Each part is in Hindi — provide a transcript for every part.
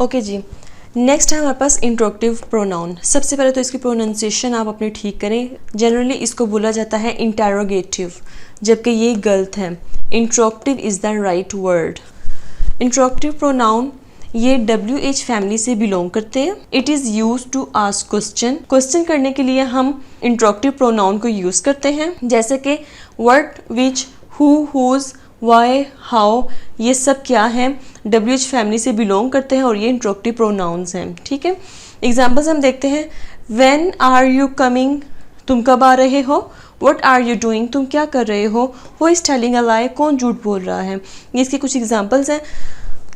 ओके जी, नेक्स्ट है हमारे पास इंट्रोगेटिव प्रोनाउन। सबसे पहले तो इसकी प्रोनाउंसिएशन आप अपनी ठीक करें। जनरली इसको बोला जाता है इंटेरोगेटिव, जबकि ये गलत है। Interrogative is the right word. Interrogative pronoun ये WH फैमिली से बिलोंग करते हैं। It is use to ask question. Question करने के लिए हम इंट्रोगेटिव प्रोनाउन को यूज़ करते हैं, जैसे कि what, which, who, whose, why, how, ये सब क्या है, WH फैमिली से बिलोंग करते हैं और ये इंट्रोगेटिव प्रोनाउंस हैं। ठीक है, एग्जाम्पल्स हम देखते हैं। व्हेन आर यू कमिंग, तुम कब आ रहे हो। व्हाट आर यू डूइंग, तुम क्या कर रहे हो। हु इज़ टेलिंग अ लाई, कौन झूठ बोल रहा है। ये इसके कुछ एग्जाम्पल्स हैं।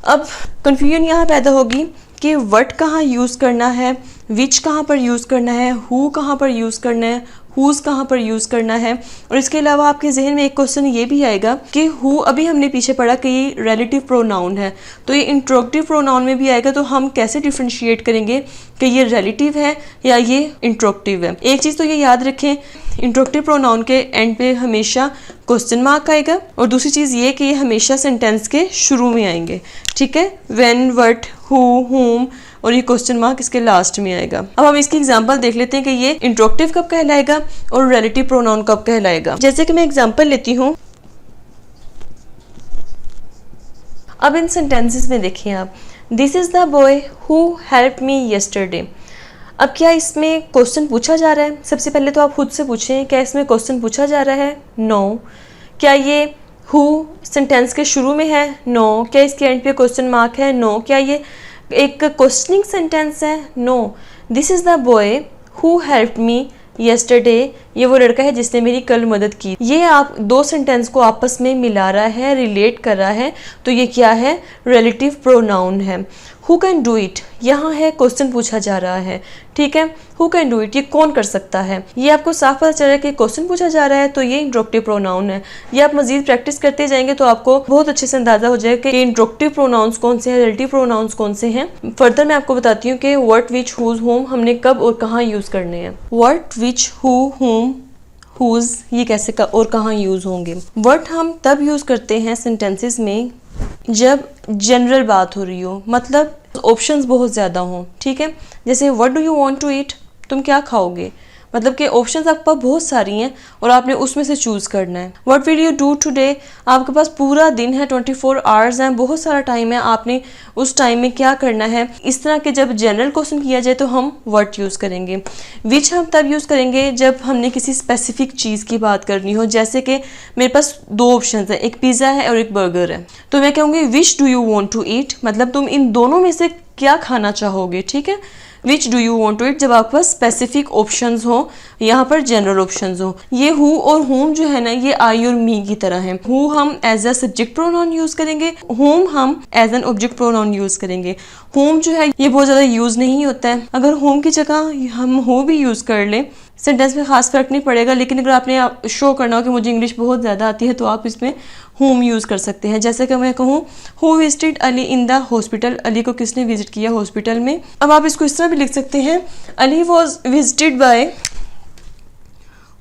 अब कन्फ्यूजन यहाँ पैदा होगी कि व्हाट कहाँ यूज़ करना है, विच कहाँ पर यूज़ करना है, हु कहाँ पर यूज़ करना है, हुज़ कहाँ पर यूज़ करना है। और इसके अलावा आपके जहन में एक क्वेश्चन ये भी आएगा कि हु, अभी हमने पीछे पढ़ा कि ये रिलेटिव प्रोनाउन है, तो ये इंट्रोगेटिव प्रोनाउन में भी आएगा। तो हम कैसे डिफ्रेंशिएट करेंगे कि ये रिलेटिव है या ये इंट्रोगेटिव है। एक चीज़ तो ये याद रखें, इंट्रोगेटिव प्रोनाउन के एंड पे हमेशा क्वेश्चन मार्क आएगा, और दूसरी चीज़ ये कि ये हमेशा सेंटेंस के शुरू में आएंगे। ठीक है, व्हेन, व्हाट, हु, हुम, और ये क्वेश्चन मार्क इसके लास्ट में आएगा। अब हम इसकी एग्जांपल देख लेते हैं कि ये इंट्रोगेटिव कब कहलाएगा और रिलेटिव प्रोनाउन कब कहलाएगा। जैसे कि मैं एग्जांपल लेती हूँ। अब इन सेंटेंसेस में देखिए आप, this is the boy who help me yesterday. अब क्या इसमें क्वेश्चन पूछा जा रहा है? सबसे पहले तो आप खुद से पूछें, क्या इसमें क्वेश्चन पूछा जा रहा है? नो। क्या ये हु सेंटेंस के शुरू में है? नो। क्या इसके एंड पे क्वेश्चन मार्क है? नो। क्या ये एक क्वेश्चनिंग सेंटेंस है? No. This is the boy who helped me yesterday, ये वो लड़का है जिसने मेरी कल मदद की। ये आप दो सेंटेंस को आपस में मिला रहा है, रिलेट कर रहा है, तो ये क्या है? रिलेटिव प्रोनाउन है। हु कैन डू इट, यहाँ है क्वेश्चन पूछा जा रहा है। ठीक है, हु कैन डू इट, ये कौन कर सकता है। ये आपको साफ पता चल रहा है कि क्वेश्चन पूछा जा रहा है, तो ये इंट्रोगेटिव प्रोनाउन है। ये आप मजीद प्रैक्टिस करते जाएंगे तो आपको बहुत अच्छे से अंदाजा हो जाएगा कि इंट्रोगेटिव प्रोनाउंस कौन से हैं, रिलेटिव प्रोनाउंस कौन से हैं। फर्दर मैं आपको बताती हूँ कि व्हाट, विच, हुज, होम हमने कब और कहाँ यूज करने हैं। What, which, who, whom, whose, ये कैसे और कहाँ यूज होंगे। व्हाट हम तब यूज करते हैं सेंटेंसेस में जब जनरल बात हो रही हो, मतलब ऑप्शंस बहुत ज़्यादा हों। ठीक है, जैसे what do you want to eat, तुम क्या खाओगे, मतलब कि ऑप्शंस आपके पास बहुत सारी हैं और आपने उसमें से चूज़ करना है। What will you do today, आपके पास पूरा दिन है, 24 आवर्स हैं, बहुत सारा टाइम है, आपने उस टाइम में क्या करना है। इस तरह के जब जनरल क्वेश्चन किया जाए तो हम व्हाट यूज़ करेंगे। विच हम तब यूज़ करेंगे जब हमने किसी स्पेसिफिक चीज़ की बात करनी हो, जैसे कि मेरे पास दो ऑप्शन है, एक पिज़्ज़ा है और एक बर्गर है, तो मैं कहूँगी which do you want to eat, मतलब तुम इन दोनों में से क्या खाना चाहोगे। ठीक है, which do you want to eat जब आपके पास स्पेसिफिक ऑप्शंस हो, यहाँ पर जनरल ऑप्शंस हो। ये हु और होम जो है ना, ये आई और मी की तरह है। हु हम as a subject pronoun use करेंगे, होम हम as an object pronoun use करेंगे। होम जो है ये बहुत ज़्यादा यूज नहीं होता है, अगर होम की जगह हम हो भी यूज कर लें सेंटेंस में खास फर्क नहीं पड़ेगा। लेकिन अगर आपने शो करना हो कि मुझे इंग्लिश बहुत ज़्यादा आती है तो आप इसमें होम यूज़ कर सकते हैं। जैसे कि मैं कहूँ who visited Ali in the hospital, Ali को किसने विजिट किया हॉस्पिटल में। अब आप इसको इस तरह भी लिख सकते हैं, Ali was visited by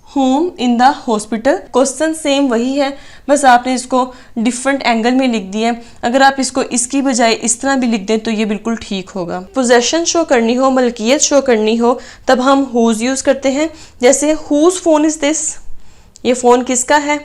home in the hospital. Question same वही है, बस आपने इसको डिफरेंट एंगल में लिख दिया है। अगर आप इसको इसकी बजाय इस तरह भी लिख दें तो ये बिल्कुल ठीक होगा। पोजेशन शो करनी हो, मलकियत शो करनी हो, तब हम हुज यूज़ करते हैं। जैसे हुज फोन इज़ दिस, ये फ़ोन किसका है।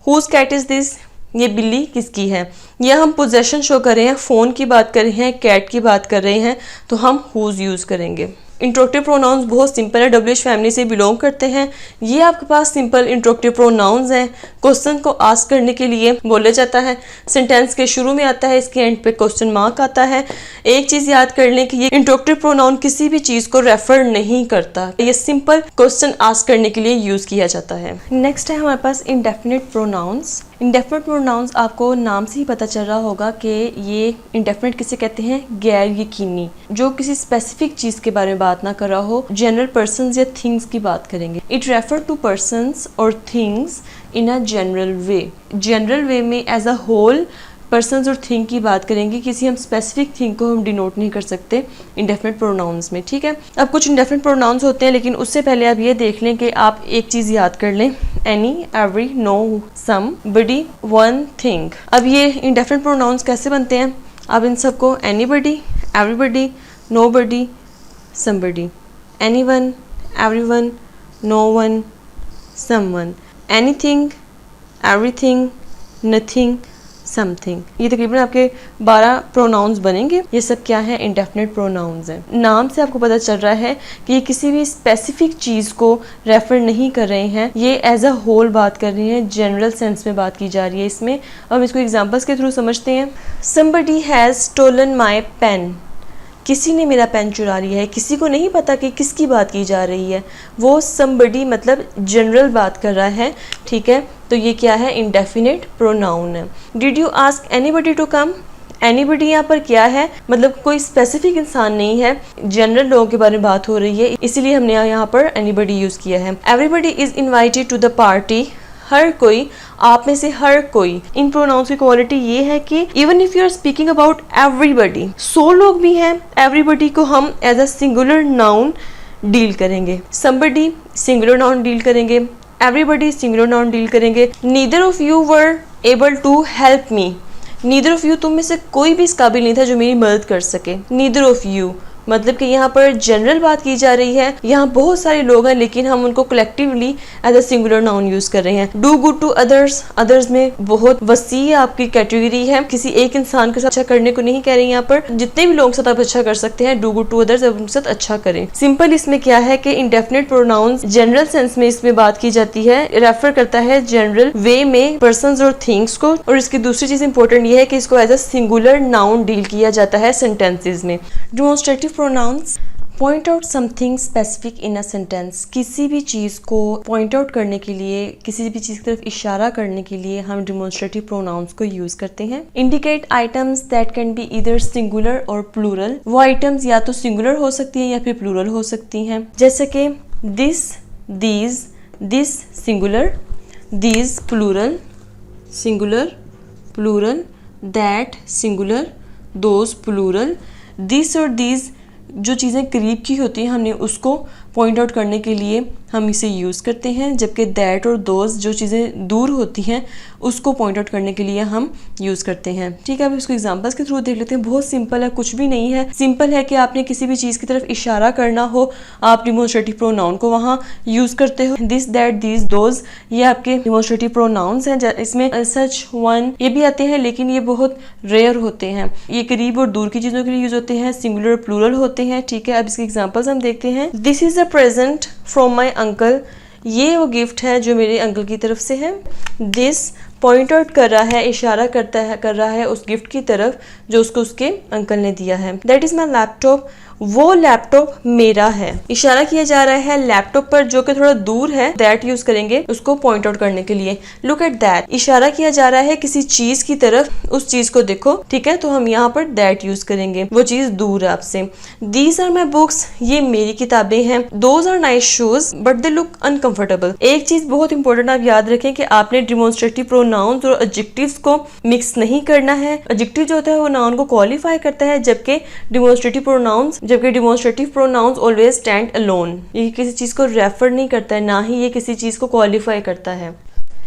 हुज कैट इज़ दिस, ये बिल्ली किसकी है। यह हम पोजेशन शो कर रहे हैं, फ़ोन की बात कर रहे हैं, कैट की बात कर रहे हैं, तो हम हुज यूज़ करेंगे। इंट्रोगेटिव प्रोनाउंस बहुत सिंपल है, WH फैमिली से बिलोंग करते हैं। ये आपके पास सिंपल इंट्रोगेटिव प्रोनाउंस हैं। क्वेश्चन को आस्क करने के लिए बोला जाता है, सेंटेंस के शुरू में आता है, इसके एंड पे क्वेश्चन मार्क आता है। एक चीज़ याद कर लें कि ये इंट्रोगेटिव प्रोनाउन किसी भी चीज़ को रेफर नहीं करता, ये सिंपल क्वेश्चन आस्क करने के लिए यूज़ किया जाता है। नेक्स्ट है हमारे पास इंडेफिनिट प्रोनाउंस। इंडेफिनिट प्रोनाउंस आपको नाम से ही पता चल रहा होगा कि ये इंडेफिनिट किसे कहते हैं, गैर यकीनी, जो किसी स्पेसिफिक चीज़ के बारे में बात ना कर रहा हो, जनरल पर्सन्स या थिंग्स की बात करेंगे। इट रेफर टू पर्सन्स और things in a general way. General वे में एज अ होल पर्सन्स और थिंग की बात करेंगे, किसी हम स्पेसिफिक थिंग को हम डिनोट नहीं कर सकते इंडेफिनिट प्रोनाउंस में। ठीक है, अब कुछ इंडेफिनिट प्रोनाउंस होते हैं, लेकिन उससे पहले आप ये देख लें कि आप एक चीज़ याद कर लें, एनी, एवरी, नो, सम, बडी, वन, थिंग। अब ये इंडेफिनिट प्रोनाउंस कैसे बनते हैं, अब इन सबको anybody, everybody, nobody, somebody, anyone, everyone, no one, someone, anything, everything, nothing, something. ये तकरीबन आपके 12 प्रोनाउंस बनेंगे। ये सब क्या है? इंडेफिनिट प्रोनाउंस हैं। नाम से आपको पता चल रहा है कि ये किसी भी स्पेसिफिक चीज़ को रेफर नहीं कर रहे हैं, ये एज अ होल बात कर रहे हैं, जनरल सेंस में बात की जा रही है इसमें। अब इसको एग्जांपल्स के थ्रू समझते हैं। Somebody has stolen my pen, किसी ने मेरा पेन चुरा लिया है। किसी को नहीं पता कि किसकी बात की जा रही है, वो समबडी मतलब जनरल बात कर रहा है, ठीक है। तो ये क्या है? इंडेफिनिट प्रोनाउन है। Did you ask anybody to come, anybody यहाँ पर क्या है? मतलब कोई स्पेसिफिक इंसान नहीं है, जनरल लोगों के बारे में बात हो रही है, इसीलिए हमने यहाँ पर एनीबडी यूज़ किया है। Everybody is invited to the party, हर कोई, आप में से हर कोई। इन प्रोनाउंस की क्वालिटी ये है कि even if you are speaking about everybody, 100 लोग भी हैं, एवरीबडी को हम as a singular noun deal करेंगे। समबडी सिंगुलर नाउन डील करेंगे, एवरीबडी सिंगुलर नाउन डील करेंगे। Neither of you were able to help me, neither of you, तुम में से कोई भी इस काबिल नहीं था जो मेरी मदद कर सके। नीदर ऑफ यू मतलब कि यहाँ पर जनरल बात की जा रही है, यहाँ बहुत सारे लोग हैं लेकिन हम उनको collectively as a singular noun use कर रहे हैं। Do good to others, others में बहुत वसी आपकी कैटेगरी है, किसी एक इंसान के साथ अच्छा करने को नहीं कह रहे हैं, यहाँ पर जितने भी लोगों के साथ आप अच्छा कर सकते हैं, डू गुड टू अदर्स, उनके साथ अच्छा करें। सिंपल इसमें क्या है कि इंडेफिनिट प्रोनाउंस जनरल सेंस में इसमें बात की जाती है, रेफर करता है जनरल वे में पर्संस और थिंग्स को। और इसकी दूसरी चीज इंपॉर्टेंट ये है कि इसको as a singular noun deal किया जाता है सेंटेंसेस में। Demonstrative pronouns point out something specific in a sentence, किसी भी चीज़ को पॉइंट आउट करने के लिए, किसी भी चीज़ की तरफ इशारा करने के लिए हम डिमॉन्स्ट्रेटिव प्रोनाउंस को यूज करते हैं। Indicate items that can be either singular और प्लूरल, वो आइटम्स या तो सिंगुलर हो सकती हैं या फिर प्लूरल हो सकती हैं, जैसे कि this, these, this singular, these plural, singular plural, that singular, those plural. This और दीज जो चीज़ें करीब की होती हैं हमने उसको पॉइंट आउट करने के लिए हम इसे यूज़ करते हैं, जबकि दैट और दोज जो चीज़ें दूर होती हैं उसको पॉइंट आउट करने के लिए हम यूज़ करते हैं। ठीक है, अब इसको एग्जांपल्स के थ्रू देख लेते हैं। बहुत सिंपल है, कुछ भी नहीं है। सिंपल है कि आपने किसी भी चीज़ की तरफ इशारा करना हो, आप डिमॉन्स्ट्रेटिव प्रोनाउन को वहाँ यूज़ करते हो। दिस, दैट, दीज, दोज ये आपके डिमॉन्स्ट्रेटिव प्रोनाउंस हैं। इसमें सच, वन ये भी आते हैं लेकिन ये बहुत रेयर होते हैं। ये करीब और दूर की चीज़ों के लिए यूज़ होते हैं, सिंगुलर प्लूरल होते हैं। ठीक है, अब इसके एग्जाम्पल्स हम देखते हैं। This is a present from my uncle, ये वो गिफ्ट है जो मेरे अंकल की तरफ से है। दिस पॉइंट आउट कर रहा है, इशारा कर रहा है उस गिफ्ट की तरफ जो उसको उसके अंकल ने दिया है। दैट इज़ माई लैपटॉप, वो लैपटॉप मेरा है। इशारा किया जा रहा है लैपटॉप पर जो कि थोड़ा दूर है, दैट यूज करेंगे उसको पॉइंट आउट करने के लिए। लुक एट दैट, इशारा किया जा रहा है किसी चीज की तरफ, उस चीज को देखो। ठीक है, तो हम यहाँ पर दैट यूज करेंगे, वो चीज दूर है आपसे। दीज आर माई बुक्स, ये मेरी किताबें हैं। Those are nice shoes but they look uncomfortable. एक चीज बहुत इंपॉर्टेंट आप याद रखें कि आपने डिमॉन्स्ट्रेटिव प्रोनाउंस और एडजेक्टिव्स को मिक्स नहीं करना है। एडजेक्टिव जो होता है वो नाउन को क्वालिफाई करता है, जबकि demonstrative pronounce always stand alone. ये किसी चीज को रेफर नहीं करता है, ना ही ये किसी चीज को क्वालिफाई करता है।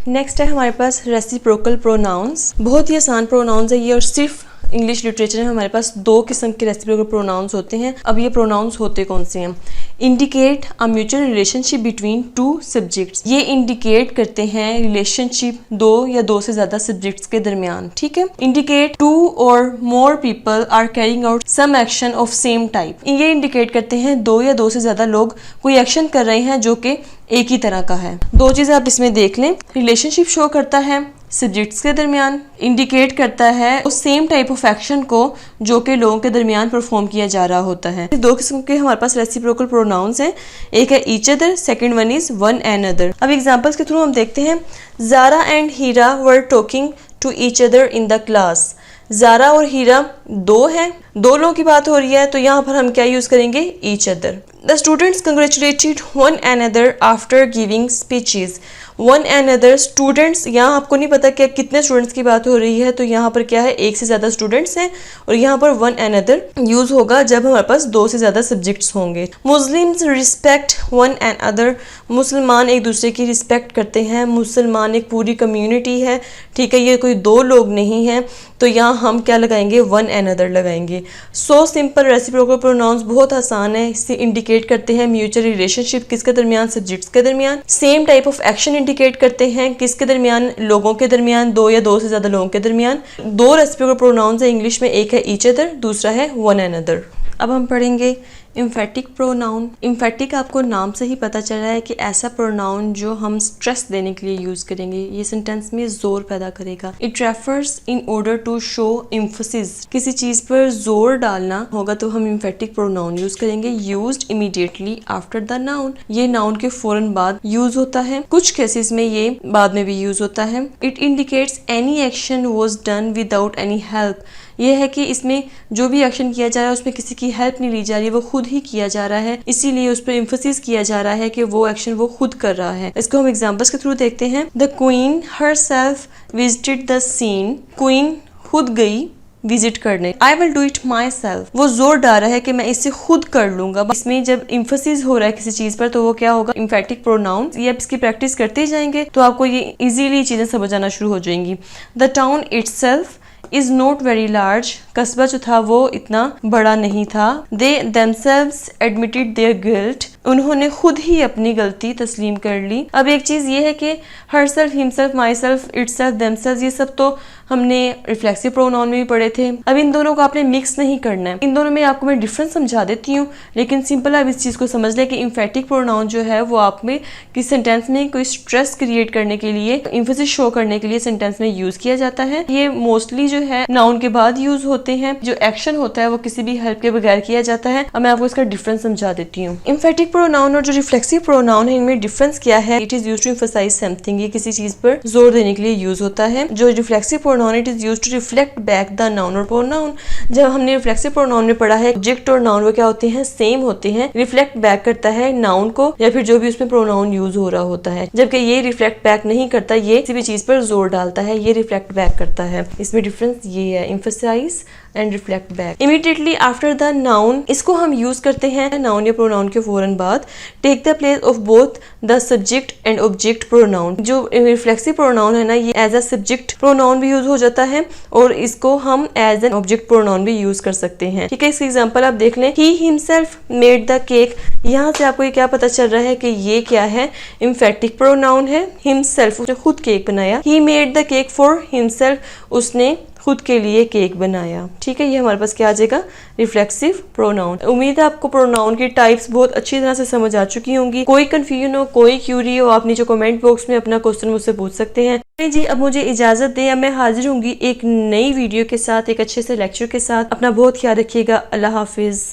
नेक्स्ट है हमारे पास रेसिप्रोकल प्रोनाउंस। बहुत ही आसान प्रोनाउंस है ये, और सिर्फ इंग्लिश लिटरेचर में हमारे पास 2 किस्म के रेसिप्रोकल प्रोनाउंस होते हैं। अब ये प्रोनाउंस होते कौन से हैं? Indicate a mutual relationship between 2 subjects, ये इंडिकेट करते हैं रिलेशनशिप 2 या 2 से ज्यादा सब्जेक्ट्स के दरमियान। ठीक है, इंडिकेट 2 और more people are carrying out some action of same type, ये इंडिकेट करते हैं 2 या 2 से ज्यादा लोग कोई एक्शन कर रहे हैं जो कि एक ही तरह का है। 2 चीजें आप इसमें देख लें, रिलेशनशिप शो करता है सब्जेक्ट्स के दरमियान, इंडिकेट करता है उस सेम टाइप ऑफ एक्शन को जो कि लोगों के दरमियान परफॉर्म किया जा रहा होता है। 2 किस्म के हमारे पास रेसिप्रोकल प्रोनाउंस हैं, एक है each other, second one is one and other. अब एग्जांपल्स के थ्रू हम देखते हैं। Zara and Heera were talking to each other in the class, Zara और हीरा 2 हैं, 2 लोगों की बात हो रही है, तो यहाँ पर हम क्या यूज करेंगे? Each other. The students congratulated one another after giving speeches, one and other students, यहाँ आपको नहीं पता कि कितने स्टूडेंट्स की बात हो रही है, तो यहाँ पर क्या है, एक से ज़्यादा स्टूडेंट्स हैं, और यहाँ पर वन एंड अदर यूज़ होगा जब हमारे पास दो से ज़्यादा सब्जेक्ट्स होंगे। Muslims respect one and other, मुसलमान एक दूसरे की रिस्पेक्ट करते हैं। मुसलमान एक पूरी कम्युनिटी है, ठीक है, ये कोई दो लोग नहीं हैं, तो यहाँ हम क्या लगाएंगे, वन एंड अदर लगाएंगे। सो सिंपल रेसिप्रोकल प्रोनाउंस बहुत आसान है, इससे इंडिकेट करते हैं म्यूचुअल रिलेशनशिप किसके दरमियान, सब्जेक्ट्स के दरमियान। Same type of action indicate करते हैं किसके दरमियान, लोगों के दरमियान, दो या दो से ज़्यादा लोगों के दरमियान। दो रेसिप्रोकल प्रोनाउंस है इंग्लिश में, एक है ईच अदर, दूसरा है वन एंड अदर। अब हम पढ़ेंगे इम्फेटिक प्रोनाउन। इम्फेटिक आपको नाम से ही पता चल रहा है कि ऐसा प्रोनाउन जो हम स्ट्रेस देने के लिए यूज़ करेंगे, ये सेंटेंस में जोर पैदा करेगा। It refers in order to show emphasis, किसी चीज़ पर जोर डालना होगा तो हम इम्फेटिक प्रोनाउन यूज़ करेंगे। Used immediately after the noun, ये नाउन के फौरन बाद यूज़ होता है। कुछ केसेस में ये बाद में भी यूज़ होता है। It indicates any action was done without any help, ये है कि इसमें जो भी एक्शन किया जा रहा है उसमें किसी की हेल्प नहीं ली जा रही है, वो खुद ही किया जा रहा है, इसीलिए उस पर एम्फसिस किया जा रहा है कि वो एक्शन वो खुद कर रहा है। इसको हम एग्जांपल्स के थ्रू देखते हैं। The queen herself visited the scene, queen खुद गई विजिट करने। I will do it myself, वो जोर डाल रहा है कि मैं इसे खुद कर लूंगा। इसमें जब इम्फोसिस हो रहा है किसी चीज पर तो वो क्या होगा, इम्फेटिक प्रोनाउन। ये आप इसकी प्रैक्टिस करते जाएंगे तो आपको ये इजीली चीजें समझ आना शुरू हो जाएंगी। The town itself is not very large, कस्बा जो था वो इतना बड़ा नहीं था। They themselves admitted their guilt, उन्होंने खुद ही अपनी गलती तस्लीम कर ली। अब एक चीज ये है कि herself, himself, my self, itself, themselves, ये सब तो हमने रिफ्लेक्सिव प्रोनाउन में भी पढ़े थे। अब इन दोनों को आपने मिक्स नहीं करना है, इन दोनों में आपको मैं डिफरेंस समझा देती हूँ, लेकिन सिंपल आप इस चीज को समझ लें कि इम्फेटिक प्रोनाउन जो है वो आप में किस सेंटेंस में कोई स्ट्रेस क्रिएट करने के लिए, एम्फेसिस शो करने के लिए सेंटेंस में यूज किया जाता है। ये मोस्टली जो है नाउन के बाद यूज होते हैं। जो एक्शन होता है वो किसी भी हेल्प के बगैर किया जाता है। अब मैं आपको इसका डिफरेंस समझा देती हूँ। इम्फेटिक प्रोनाउन और जो रिफ्लेक्सिव प्रोनाउन है इनमें डिफरेंस क्या है। It is used to emphasize something, ये किसी चीज पर जोर देने के लिए यूज होता है। जो reflexive pronoun, it is used to reflect back the noun और प्रोनाउन। जब हमने रिफ्लेक्सिव प्रोनाउन में पढ़ा है ऑब्जेक्ट और नाउन वो क्या होते हैं, सेम होते हैं, रिफ्लेक्ट बैक करता है नाउन को या फिर जो भी उसमें प्रोनाउन यूज हो रहा होता है। जबकि ये रिफ्लेक्ट बैक नहीं करता, ये किसी भी चीज पर जोर डालता है, ये रिफ्लेक्ट बैक करता है। इसमें डिफरेंस ये है, emphasize and reflect back. Immediately after the noun, इसको हम यूज करते हैं नाउन या प्रोनाउन के फौरन बाद। Take the place of both the subject and object pronoun. जो रिफ्लेक्सिव प्रोनाउन है ना, ये एज अ सब्जेक्ट प्रोनाउन भी यूज हो जाता है और इसको हम एज एन ऑब्जेक्ट प्रोनाउन भी यूज कर सकते हैं। ठीक है, इसकी एग्जांपल आप देख लें। He himself made the cake, यहाँ से आपको ये क्या पता चल रहा है कि ये क्या है, इम्फेटिक प्रोनाउन है। हिमसेल्फ, उसने खुद केक बनाया। He made the cake for himself, उसने खुद के लिए केक बनाया। ठीक है, ये हमारे पास क्या आ जाएगा, रिफ्लेक्सिव प्रोनाउन। उम्मीद है आपको प्रोनाउन की टाइप्स बहुत अच्छी तरह से समझ आ चुकी होंगी। कोई कंफ्यूजन हो, कोई क्यूरी हो, आप नीचे कमेंट बॉक्स में अपना क्वेश्चन मुझसे पूछ सकते हैं। जी, अब मुझे इजाजत दें, अब मैं हाजिर होंगी एक नई वीडियो के साथ, एक अच्छे से लेक्चर के साथ। अपना बहुत ख्याल रखिएगा। अल्लाह हाफिज।